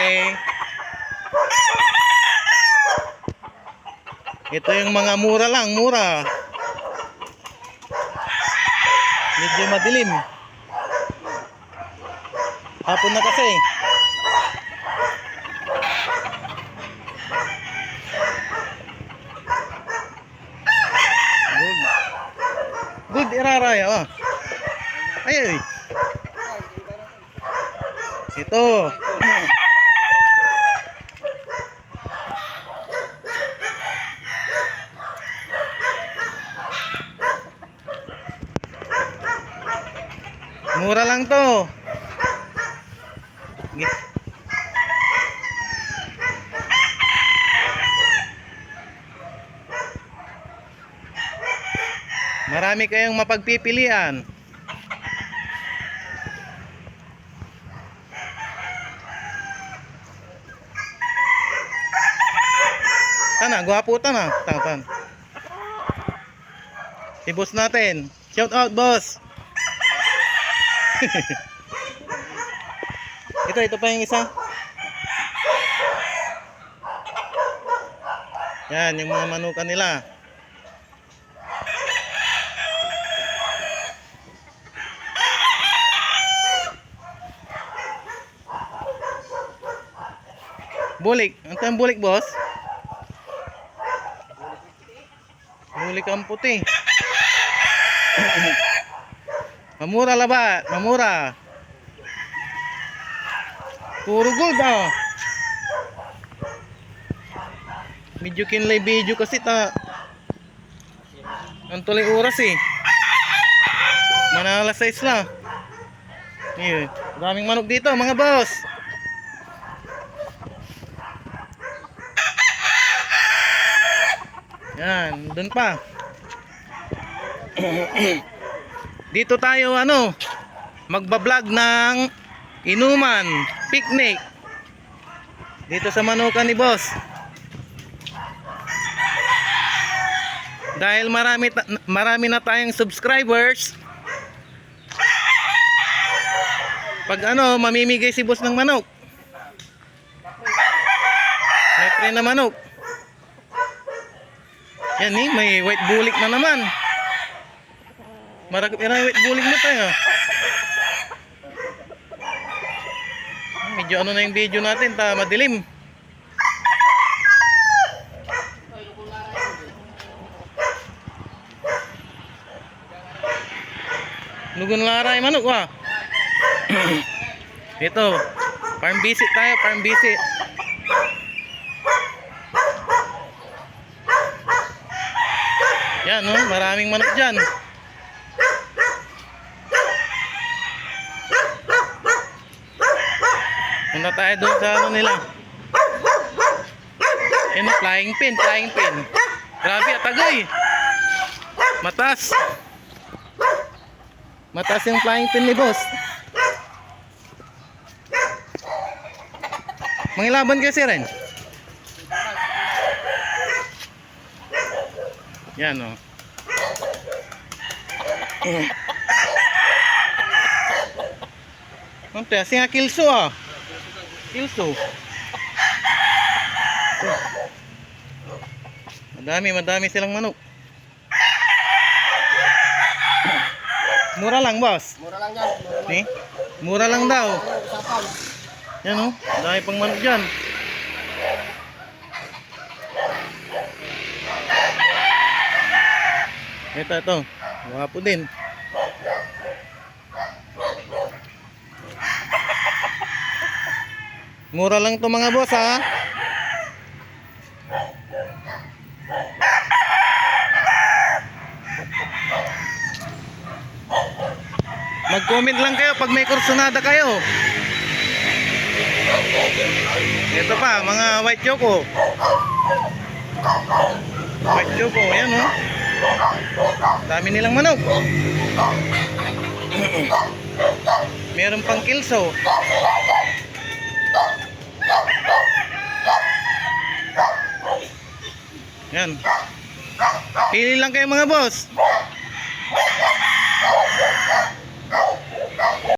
Okay. Ito yung mga mura lang, mura. Medyo madilim. Hapon na kasi. Good. Good iraraya. Ay, ay. Ito. Mura lang to. Marami kayong mapagpipilian. Tana, gwapo tana. Tan. Si boss natin. Shout out, boss. Ito pa yung isa. Yan, yung mga manukan nila. Bulik. Ano yung bulik, boss? Bulik ang puti. Mamura laba, mamura. Puro gold ah. Medyo kinlay video kasi ta. Ang tuloy oras eh. Manala size na. Ayun, daming manok dito mga boss. Yan, dun pa. Dito tayo magba-vlog ng inuman, picnic. Dito sa manukan ni boss. Dahil marami na tayong subscribers. Pag mamimigay si boss ng manok. May pre na manok. Yan may white bulik na naman. Marami white bulik na tayo. Medyo na yung video natin, madilim. Lugon laray manok wa. Ito, farm visit tayo, farm visit. Yan maraming manok dyan. Punta tayo doon sa nila. Yan flying pin, flying pin. Grabe atagoy. Matas. Matas yung flying pin ni boss. Mangilaban kasi rin. Yan Konti, singa kilso Kilso. Madami silang manok. Mura lang, boss. Mura lang yan. Ni? Mura lang daw. Yan dami pang manok dyan. Ito. Wapo din. Mura lang to mga boss ha. Mag-comment lang kayo pag may kursunada kayo. Ito pa, mga white choco. White choco, yan dami nilang manok. Meron pang kilso. Yan. Pili lang kayo mga boss.